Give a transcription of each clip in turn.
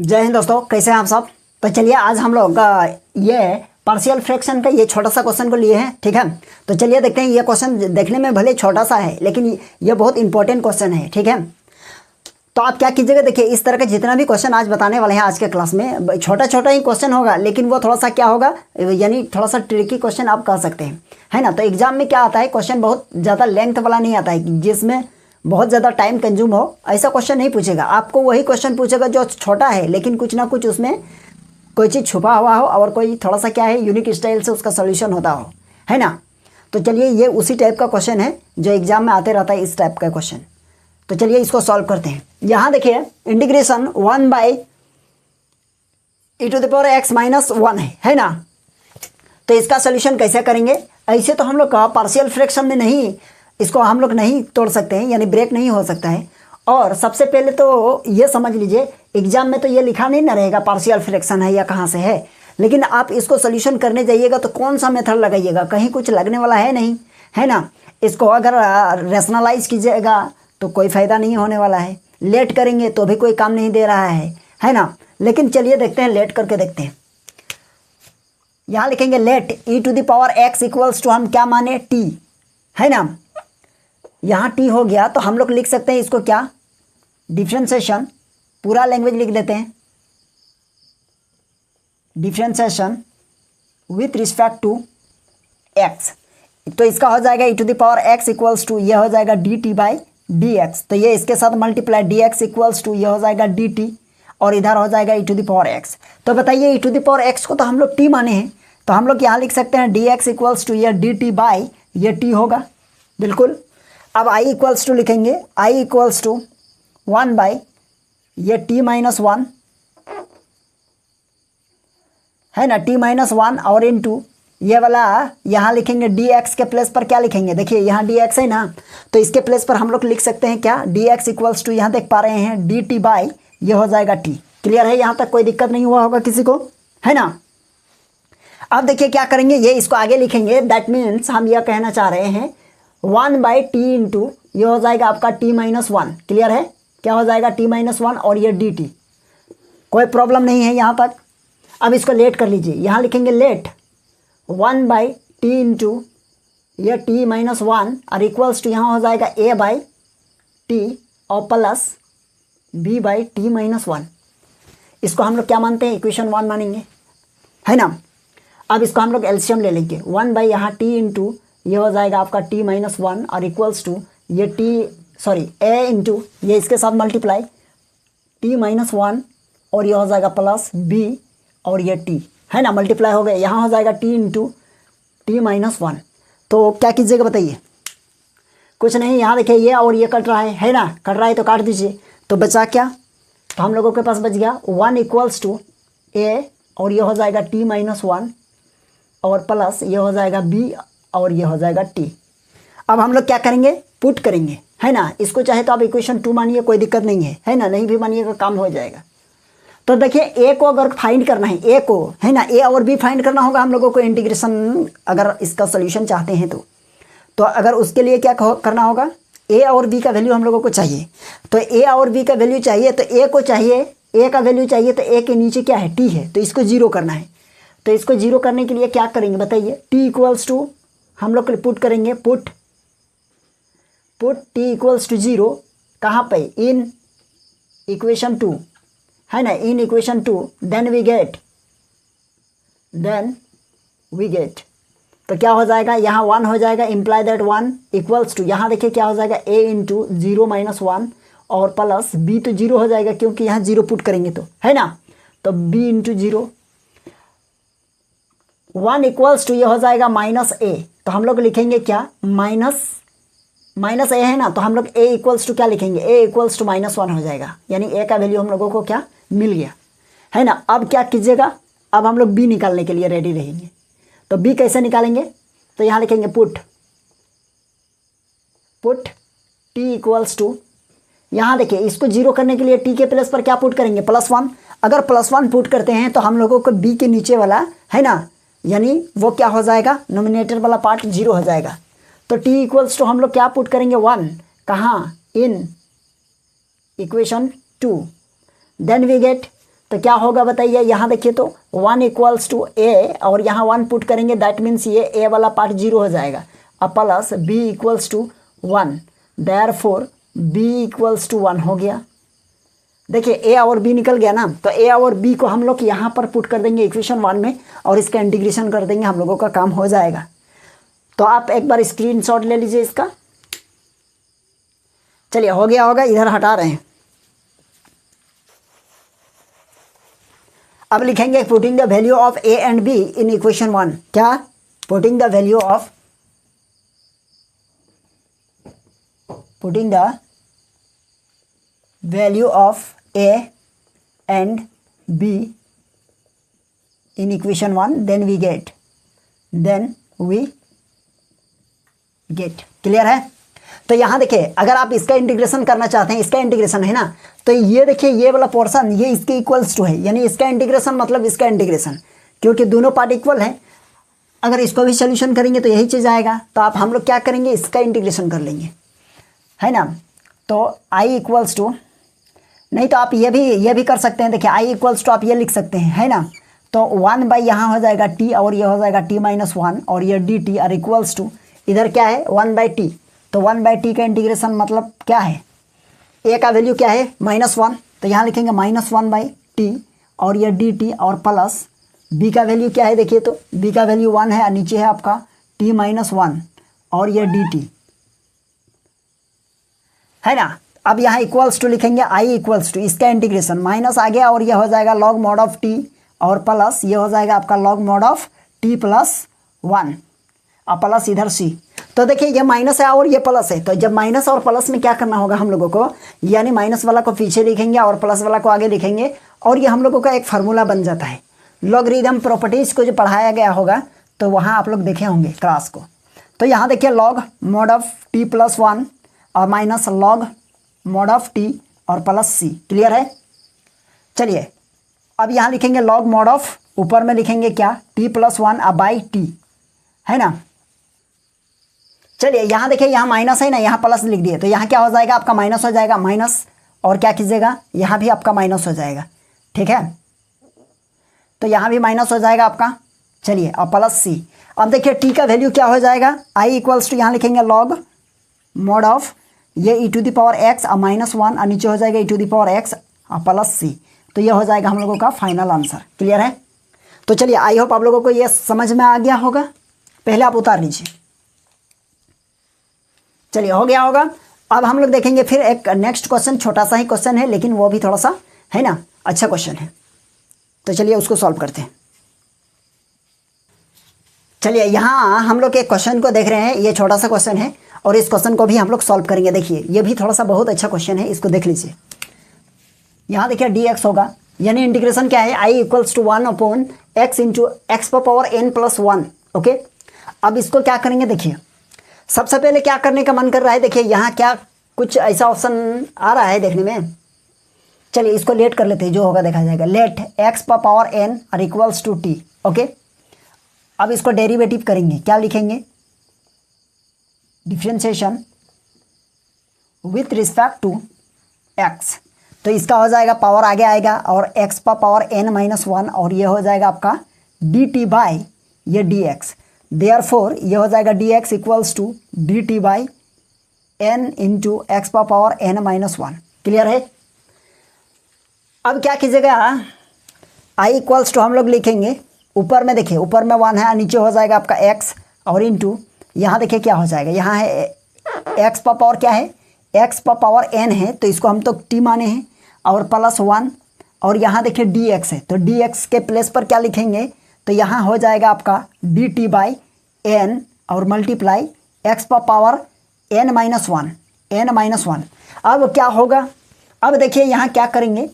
जय हिंद दोस्तों, कैसे हैं आप सब। तो चलिए आज हम लोग ये पार्शियल फ्रैक्शन का ये छोटा सा क्वेश्चन को लिए हैं। ठीक है, तो चलिए देखते हैं। ये क्वेश्चन देखने में भले छोटा सा है लेकिन ये बहुत इंपॉर्टेंट क्वेश्चन है। ठीक है, तो आप क्या कीजिएगा, देखिए इस तरह का जितना भी क्वेश्चन आज बताने वाले हैं आज के क्लास में, छोटा छोटा ही क्वेश्चन होगा लेकिन वो थोड़ा सा क्या होगा, यानी थोड़ा सा ट्रिकी क्वेश्चन आप कह सकते हैं, है ना। तो एग्जाम में क्या आता है, क्वेश्चन बहुत ज़्यादा लेंथ वाला नहीं आता है जिसमें बहुत ज़्यादा टाइम कंज्यूम हो, ऐसा क्वेश्चन नहीं पूछेगा। आपको वही क्वेश्चन पूछेगा जो छोटा है लेकिन कुछ ना कुछ उसमें कोई चीज़ छुपा हुआ हो और कोई थोड़ा सा क्या है यूनिक स्टाइल से उसका सोल्यूशन होता हो, है ना। तो चलिए ये उसी टाइप का क्वेश्चन है जो एग्जाम में आते रहता है, इस टाइप का क्वेश्चन। तो चलिए इसको सॉल्व करते हैं। यहाँ देखिए इंटीग्रेशन 1/e⁻x-1 है ना। तो इसका सोल्यूशन कैसे करेंगे, ऐसे तो हम लोग का पार्शियल फ्रैक्शन में नहीं, इसको हम लोग नहीं तोड़ सकते हैं, यानी ब्रेक नहीं हो सकता है। और सबसे पहले तो ये समझ लीजिए एग्जाम में तो ये लिखा नहीं ना रहेगा पार्शियल फ्रैक्शन है या कहाँ से है, लेकिन आप इसको सोल्यूशन करने जाइएगा तो कौन सा मेथड लगाइएगा, कहीं कुछ लगने वाला है नहीं, है ना। इसको अगर रैशनलाइज कीजिएगा तो कोई फ़ायदा नहीं होने वाला है, लेट करेंगे तो भी कोई काम नहीं दे रहा है ना। लेकिन चलिए देखते हैं, लेट करके देखते हैं। यहाँ लिखेंगे लेट e⁻x इक्वल्स टू, हम क्या माने t, है ना। यहाँ t हो गया तो हम लोग लिख सकते हैं इसको क्या, डिफरेंशिएशन, पूरा लैंग्वेज लिख लेते हैं, differentiation with respect to x। तो इसका हो जाएगा e⁻x इक्वल्स टू, ये हो जाएगा dt/dx। तो ये इसके साथ मल्टीप्लाई dx इक्वल्स टू, ये हो जाएगा dt और इधर हो जाएगा e⁻x। तो बताइए e⁻x को तो हम लोग t माने हैं, तो हम लोग यहाँ लिख सकते हैं dx इक्वल्स टू ये dt/ ये t होगा, बिल्कुल। अब i इक्वल्स टू लिखेंगे, i इक्वल्स टू 1/ ये t-1 है ना, t-1 और इनटू ये वाला यहाँ लिखेंगे dx के प्लेस पर क्या लिखेंगे, देखिए यहाँ dx है ना, तो इसके प्लेस पर हम लोग लिख सकते हैं क्या, dx इक्वल्स टू, यहाँ देख पा रहे हैं dt/ ये हो जाएगा t। क्लियर है, यहाँ तक कोई दिक्कत नहीं हुआ होगा किसी को, है ना। अब देखिए क्या करेंगे, ये इसको आगे लिखेंगे, दैट मीन्स हम यह कहना चाह रहे हैं 1/t इंटू ये हो जाएगा आपका t-1। क्लियर है, क्या हो जाएगा t-1 और ये dt, कोई प्रॉब्लम नहीं है यहाँ तक। अब इसको लेट कर लीजिए, यहाँ लिखेंगे लेट 1/t इंटू ये t-1 और इक्वल्स टू यहाँ हो जाएगा a/t और प्लस b/t-1। इसको हम लोग क्या मानते हैं, इक्वेशन 1 मानेंगे, है ना। अब इसको हम लोग एलसीएम ले लेंगे, 1/ यहाँ t इंटू ये हो जाएगा आपका t-1 और इक्वल्स टू ये a इंटू ये इसके साथ मल्टीप्लाई t-1 और ये हो जाएगा प्लस b और ये t, है ना, मल्टीप्लाई हो गए, यहाँ हो जाएगा t इंटू t-1। तो क्या कीजिएगा बताइए, कुछ नहीं, यहाँ देखिए ये और ये कट रहा है ना, कट रहा है तो काट दीजिए, तो बचा क्या, तो हम लोगों के पास बच गया 1 इक्वल्स टू a और ये हो जाएगा t-1 और प्लस ये हो जाएगा b और ये हो जाएगा t। अब हम लोग क्या करेंगे, पुट करेंगे, है ना। इसको चाहे तो आप इक्वेशन 2 मानिए, कोई दिक्कत नहीं है ना, नहीं भी मानिएगा काम हो जाएगा। तो देखिए ए को अगर फाइंड करना है, ए को, है ना, ए और बी फाइंड करना होगा हम लोगों को, इंटीग्रेशन अगर इसका सोल्यूशन चाहते हैं तो अगर उसके लिए क्या करना होगा, ए और बी का वैल्यू हम लोगों को चाहिए। तो ए और बी का वैल्यू चाहिए तो ए को चाहिए, ए का वैल्यू चाहिए तो ए के नीचे क्या है, टी है, तो इसको जीरो करना है। तो इसको जीरो करने के लिए क्या करेंगे बताइए, टी इक्वल्स टू हम लोग पुट करेंगे, पुट टी इक्वल्स टू 0 कहाँ पे, इन इक्वेशन 2, है ना, in equation 2, then we get तो क्या हो जाएगा, यहाँ 1 हो जाएगा, इम्प्लाई दैट 1 इक्वल्स टू, यहाँ देखिए क्या हो जाएगा a इंटू 0-1 और प्लस b तो 0 हो जाएगा क्योंकि यहाँ 0 पुट करेंगे तो, है ना, तो b इंटू 0 1 इक्वल्स टू ये हो जाएगा -a। तो हम लोग लिखेंगे क्या, माइनस a है ना, तो हम लोग a इक्वल्स टू क्या लिखेंगे, a इक्वल्स टू -1 हो जाएगा, यानी a का वैल्यू हम लोगों को क्या मिल गया, है ना। अब क्या कीजिएगा, अब हम लोग b निकालने के लिए रेडी रहेंगे। तो b कैसे निकालेंगे, तो यहाँ लिखेंगे पुट t इक्वल्स टू, यहाँ देखिए इसको जीरो करने के लिए t के प्लेस पर क्या पुट करेंगे, +1। अगर +1 पुट करते हैं तो हम लोगों को b के नीचे वाला, है ना, यानी वो क्या हो जाएगा, नोमिनेटर वाला पार्ट 0 हो जाएगा। तो t इक्वल्स टू हम लोग क्या पुट करेंगे, 1 कहाँ, in equation 2, then we get तो क्या होगा बताइए, यहाँ देखिए तो 1 इक्वल्स टू ए और यहाँ 1 पुट करेंगे, दैट मीन्स ये ए वाला पार्ट 0 हो जाएगा, अब plus B equals to 1, therefore B equals to 1 हो गया। देखिए ए और बी निकल गया ना, तो ए और बी को हम लोग यहाँ पर पुट कर देंगे इक्वेशन 1 में और इसका इंटीग्रेशन कर देंगे, हम लोगों का काम हो जाएगा। तो आप एक बार स्क्रीनशॉट ले लीजिए इसका। चलिए हो गया होगा, इधर हटा रहे हैं। अब लिखेंगे putting the value of A and B in equation 1। क्या? Putting the value of A and B in equation 1, then we get. Clear है? तो यहाँ देखिए, अगर आप इसका इंटीग्रेशन करना चाहते हैं, इसका इंटीग्रेशन है ना, तो ये देखिए ये वाला पोर्शन ये इसके इक्वल्स टू है, यानी इसका इंटीग्रेशन मतलब इसका इंटीग्रेशन, क्योंकि दोनों पार्ट इक्वल है। अगर इसको भी सोल्यूशन करेंगे तो यही चीज़ आएगा। तो आप हम लोग क्या करेंगे, इसका इंटीग्रेशन कर लेंगे, है ना। तो आई इक्वल्स टू, नहीं तो आप ये भी कर सकते हैं। देखिए आई इक्वल्स टू आप ये लिख सकते हैं, है ना। तो 1 बाई यहाँ हो जाएगा टी और ये हो जाएगा टी माइनस 1 और ये डी टी और इक्वल्स टू इधर क्या है 1 बाई टी। तो 1 बाई टी का इंटीग्रेशन मतलब क्या है, ए का वैल्यू क्या है -1, तो यहाँ लिखेंगे -1 बाई टी और ये डी टी और प्लस बी का वैल्यू क्या है, देखिए तो बी का वैल्यू 1 है और नीचे है आपका टी माइनस 1 और ये डी टी, है ना। अब यहाँ इक्वल्स टू लिखेंगे आई इक्वल्स टू, इसका इंटीग्रेशन माइनस आ गया और ये हो जाएगा लॉग मॉड ऑफ टी और प्लस ये हो जाएगा आपका log mod of T plus 1 और प्लस इधर सी। तो देखिए ये माइनस है और ये प्लस है, तो जब माइनस और प्लस में क्या करना होगा हम लोगों को, यानी माइनस वाला को पीछे लिखेंगे और प्लस वाला को आगे लिखेंगे और ये हम लोगों का एक फार्मूला बन जाता है। लॉगरिदम प्रॉपर्टीज़ को जो पढ़ाया गया होगा तो वहाँ आप लोग देखे होंगे क्लास को। तो यहाँ देखिए log mod of T plus 1 और minus log mod of T और प्लस सी। क्लियर है? चलिए अब यहाँ लिखेंगे लॉग मॉड ऑफ, ऊपर में लिखेंगे क्या टी प्लस 1 बाई टी, है ना। चलिए यहाँ देखिए यहाँ माइनस है ना, यहाँ प्लस लिख दिए, तो यहाँ क्या हो जाएगा आपका माइनस हो जाएगा, माइनस और क्या कीजिएगा यहाँ भी आपका माइनस हो जाएगा, ठीक है। तो यहाँ भी माइनस हो जाएगा आपका। चलिए और प्लस सी। अब देखिए टी का वैल्यू क्या हो जाएगा, आई इक्वल्स टू यहाँ लिखेंगे लॉग मॉड ऑफ ये ई टू द पावर एक्स और -1 और नीचे हो जाएगा ई टू द पावर एक्स और प्लस सी। तो ये हो जाएगा हम लोगों का फाइनल आंसर। क्लियर है? तो चलिए आई होप आप लोगों को ये समझ में आ गया होगा। पहले आप उतार लीजिए। चलिए हो गया होगा। अब हम लोग देखेंगे फिर एक नेक्स्ट क्वेश्चन, छोटा सा ही क्वेश्चन है लेकिन वो भी थोड़ा सा है ना अच्छा क्वेश्चन है। तो चलिए उसको सॉल्व करते हैं। चलिए यहाँ हम लोग एक क्वेश्चन को देख रहे हैं, ये छोटा सा क्वेश्चन है और इस क्वेश्चन को भी हम लोग सॉल्व करेंगे। देखिए ये भी थोड़ा सा बहुत अच्छा क्वेश्चन है, इसको देख लीजिए। यहाँ देखिए डी एक्स होगा, यानी इंटीग्रेशन क्या है I equals to 1 upon X into x power n plus 1। Okay, अब इसको क्या करेंगे, देखिए सबसे पहले क्या करने का मन कर रहा है। देखिए यहाँ क्या कुछ ऐसा ऑप्शन आ रहा है देखने में। चलिए इसको लेट कर लेते हैं, जो होगा देखा जाएगा। लेट एक्स पावर n और इक्वल्स टू टी। ओके, अब इसको डेरिवेटिव करेंगे, क्या लिखेंगे, differentiation with respect to x. तो इसका हो जाएगा पावर आगे आएगा और एक्स पावर n-1 और ये हो जाएगा आपका डी टी बाई ये डी एक्स। देयरफॉर ये हो जाएगा d x equals to d t by n into x power n-1। Clear है? अब क्या कीजिएगा, आई इक्वल्स टू हम लोग लिखेंगे, ऊपर में देखिए ऊपर में 1 है, नीचे हो जाएगा आपका x और इंटू यहाँ देखिए क्या हो जाएगा, यहाँ है x पावर क्या है, x पावर n है तो इसको हम तो t माने हैं और प्लस 1 और यहाँ देखिए dx है तो dx के प्लेस पर क्या लिखेंगे, तो यहाँ हो जाएगा आपका dt बाई n और मल्टीप्लाई x पावर n-1। अब क्या होगा, अब देखिए यहाँ क्या करेंगे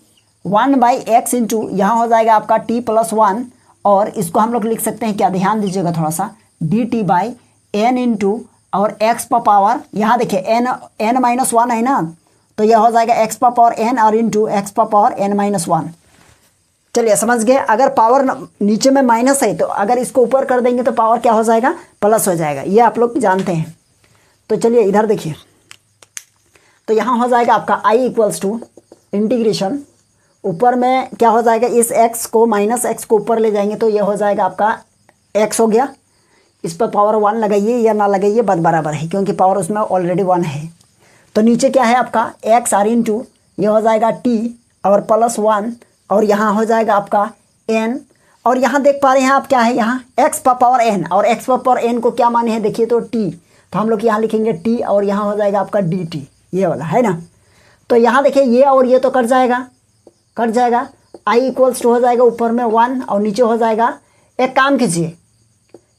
1 बाई एक्स इंटू यहाँ हो जाएगा आपका t प्लस 1 और इसको हम लोग लिख सकते हैं क्या, ध्यान दीजिएगा थोड़ा सा, dt बाई n इंटू और x पावर यहाँ देखिए n-1 है ना, तो यह हो जाएगा x पावर n और इंटू x पावर n-1। चलिए समझ गए। अगर पावर नीचे में माइनस है तो अगर इसको ऊपर कर देंगे तो पावर क्या हो जाएगा, प्लस हो जाएगा, ये आप लोग जानते हैं। तो चलिए इधर देखिए, तो यहाँ हो जाएगा आपका i इक्वल्स टू इंटीग्रेशन ऊपर में क्या हो जाएगा, इस x को माइनस x को ऊपर ले जाएंगे तो ये हो जाएगा आपका x हो गया। इस पर पावर 1 लगाइए या ना लगाइए बात बराबर है, क्योंकि पावर उसमें ऑलरेडी 1 है। तो नीचे क्या है आपका x r इंटू ये हो जाएगा t और प्लस 1 और यहाँ हो जाएगा आपका n। और यहाँ देख पा रहे हैं आप क्या है, यहाँ x पावर n और x पावर n को क्या माने हैं देखिए तो t, तो हम लोग यहाँ लिखेंगे t और यहाँ हो जाएगा आपका dt, ये वाला है ना। तो यहाँ देखिए ये और ये तो कट जाएगा, i इक्वल्स टू हो जाएगा ऊपर में 1 और नीचे हो जाएगा। एक काम कीजिए,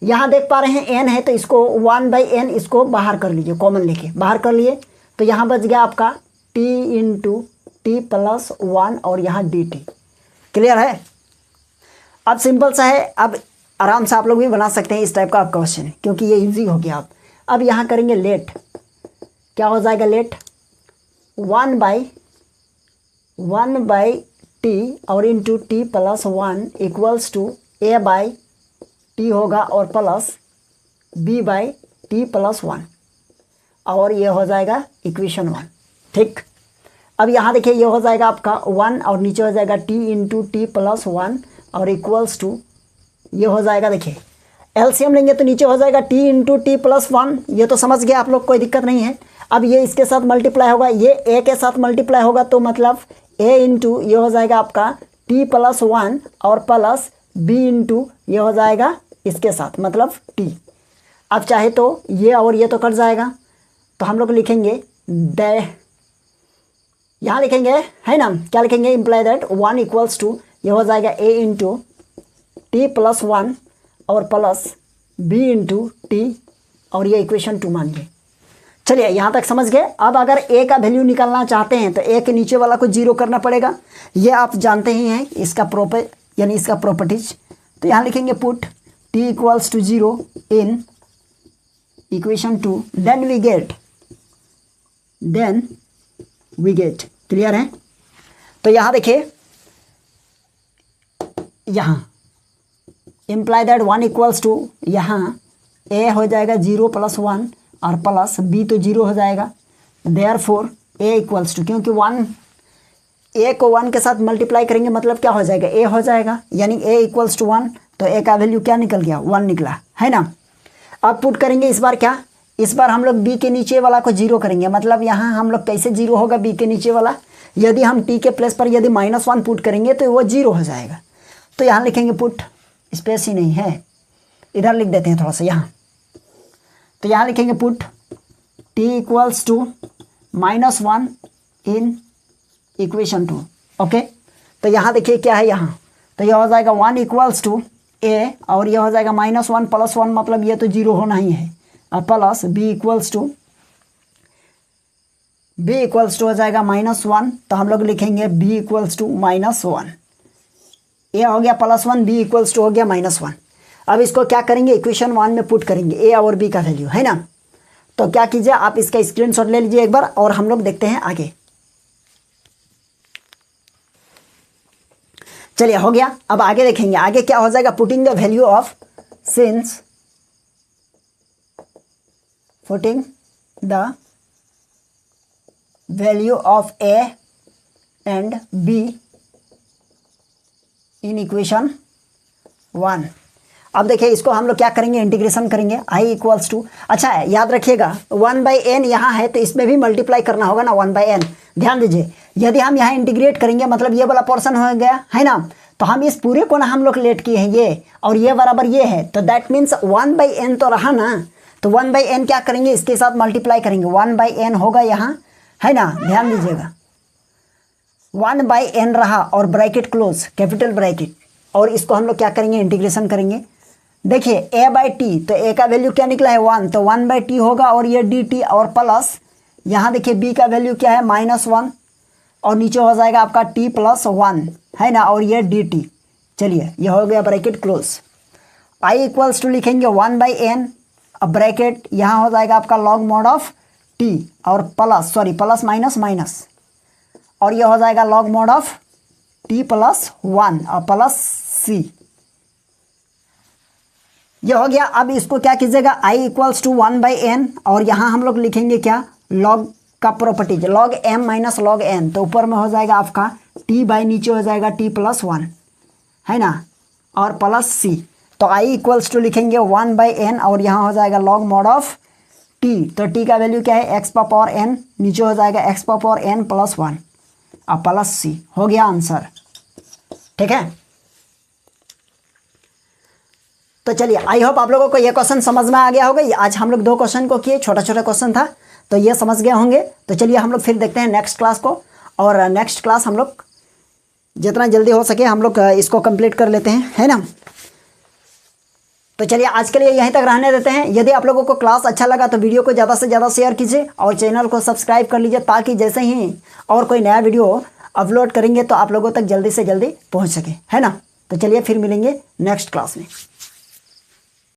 यहाँ देख पा रहे हैं n है तो इसको 1/n इसको बाहर कर लीजिए, कॉमन लेके बाहर कर लिए तो यहाँ बच गया आपका t इंटू टी प्लस 1 और यहाँ dt। क्लियर है? अब सिंपल सा है, अब आराम से आप लोग भी बना सकते हैं इस टाइप का क्वेश्चन, क्योंकि ये इजी हो गया। आप अब यहाँ करेंगे लेट, क्या हो जाएगा लेट 1/t और into t plus 1 equals to a/t होगा और प्लस b/t प्लस 1 और ये हो जाएगा इक्वेशन 1। ठीक, अब यहाँ देखिए ये हो जाएगा आपका 1 और नीचे हो जाएगा t इंटू टी प्लस 1 और इक्वल्स टू ये हो जाएगा, देखिए एलसीएम लेंगे तो नीचे हो जाएगा t इंटू टी प्लस 1, ये तो समझ गया आप लोग, कोई दिक्कत नहीं है। अब ये इसके साथ मल्टीप्लाई होगा, ये a के साथ मल्टीप्लाई होगा तो मतलब a इंटू ये हो जाएगा आपका t प्लस 1 और प्लस b इंटू ये हो जाएगा इसके साथ मतलब t। अब चाहे तो ये और ये तो कट जाएगा, तो हम लोग लिखेंगे यहाँ लिखेंगे है ना, क्या लिखेंगे, इम्प्लाई दैट 1 इक्वल्स टू ये हो जाएगा a इंटू टी प्लस 1 और प्लस b इंटू टी और ये इक्वेशन 2 मानिए। चलिए यहाँ तक समझ गए। अब अगर a का वैल्यू निकालना चाहते हैं तो a के नीचे वाला को 0 करना पड़ेगा, ये आप जानते ही हैं इसका यानी इसका प्रॉपर्टीज। तो यहाँ लिखेंगे put t equals to 0 in equation 2 then we get. Clear है? तो यहाँ देखिए, यहाँ इम्प्लाई दैट 1 इक्वल्स टू यहाँ a हो जाएगा 0 प्लस 1 और प्लस b तो 0 हो जाएगा, देयरफॉर a इक्वल्स टू, क्योंकि 1 a को 1 के साथ मल्टीप्लाई करेंगे मतलब क्या हो जाएगा, a हो जाएगा, यानी a इक्वल्स टू 1, तो a का वैल्यू क्या निकल गया 1 निकला है ना। अब पुट करेंगे इस बार क्या, इस बार हम लोग b के नीचे वाला को 0 करेंगे, मतलब यहाँ हम लोग कैसे 0 होगा b के नीचे वाला, यदि हम t के प्लेस पर यदि -1 पुट करेंगे तो वो 0 हो जाएगा। तो यहाँ लिखेंगे पुट, स्पेस ही नहीं है, इधर लिख देते हैं थोड़ा सा यहाँ, तो यहाँ लिखेंगे put t equals to -1 in equation 2। Okay, तो यहाँ देखिए क्या है यहाँ, तो यह हो जाएगा 1 इक्वल्स टू a और यह हो जाएगा -1 प्लस 1 मतलब ये तो 0 होना ही है, और प्लस b इक्वल्स टू हो जाएगा -1, तो हम लोग लिखेंगे b इक्वल्स टू -1, a हो गया +1 b इक्वल्स टू हो गया -1। अब इसको क्या करेंगे, इक्वेशन 1 में पुट करेंगे a और b का वैल्यू है ना। तो क्या कीजिए, आप इसका स्क्रीनशॉट ले लीजिए एक बार और हम लोग देखते हैं आगे। चलिए हो गया, अब आगे देखेंगे, आगे क्या हो जाएगा, putting the value of since putting the value of a and b in equation 1। अब देखिए इसको हम लोग क्या करेंगे, इंटीग्रेशन करेंगे i इक्वल्स टू, अच्छा है याद रखिएगा 1/n यहाँ है तो इसमें भी मल्टीप्लाई करना होगा ना 1/n। ध्यान दीजिए, यदि हम यहाँ इंटीग्रेट करेंगे मतलब ये वाला पोर्शन हो गया है ना, तो हम इस पूरे को ना हम लोग लेट किए हैं ये और ये बराबर ये है, तो दैट मीन्स 1/n तो रहा ना, तो 1/n क्या करेंगे, इसके साथ मल्टीप्लाई करेंगे, 1/n होगा यहाँ है ना। ध्यान दीजिएगा 1/n रहा और ब्रैकेट क्लोज कैपिटल ब्रैकेट, और इसको हम लोग क्या करेंगे, इंटीग्रेशन करेंगे। देखिए a/t, तो a का वैल्यू क्या निकला है 1, तो 1/t होगा और ये dt और प्लस यहाँ देखिए b का वैल्यू क्या है -1 और नीचे हो जाएगा आपका t प्लस 1 है ना, और ये dt। चलिए ये हो गया bracket close. i equals to लिखेंगे 1/n, अब ब्रैकेट यहाँ हो जाएगा आपका लॉग मॉड ऑफ t और प्लस माइनस और ये हो जाएगा log mod of t plus 1 और प्लस c, ये हो गया। अब इसको क्या कीजिएगा, i इक्वल्स टू 1/n और यहाँ हम लोग लिखेंगे क्या, लॉग का properties, log m minus log n, तो ऊपर में हो जाएगा आपका टी बाई नीचे हो जाएगा टी प्लस वन, है ना, और प्लस सी। तो आई इक्वल्स टू लिखेंगे 1/n और यहाँ हो जाएगा लॉग मॉड ऑफ टी। तो टी का वैल्यू क्या है, एक्स पावर एन, नीचे हो जाएगा x power n plus one और प्लस सी। हो गया आंसर। ठीक है, तो चलिए आई होप आप लोगों को ये क्वेश्चन समझ में आ गया होगा। आज हम लोग 2 क्वेश्चन को किए, छोटा छोटा क्वेश्चन था, तो ये समझ गए होंगे। तो चलिए हम लोग फिर देखते हैं नेक्स्ट क्लास को, और नेक्स्ट क्लास हम लोग जितना जल्दी हो सके हम लोग इसको कंप्लीट कर लेते हैं, है ना। तो चलिए आज के लिए यहीं तक रहने देते हैं। यदि आप लोगों को क्लास अच्छा लगा तो वीडियो को ज़्यादा से ज़्यादा शेयर कीजिए और चैनल को सब्सक्राइब कर लीजिए, ताकि जैसे ही और कोई नया वीडियो अपलोड करेंगे तो आप लोगों तक जल्दी से जल्दी पहुंच सके, है ना। तो चलिए फिर मिलेंगे नेक्स्ट क्लास में।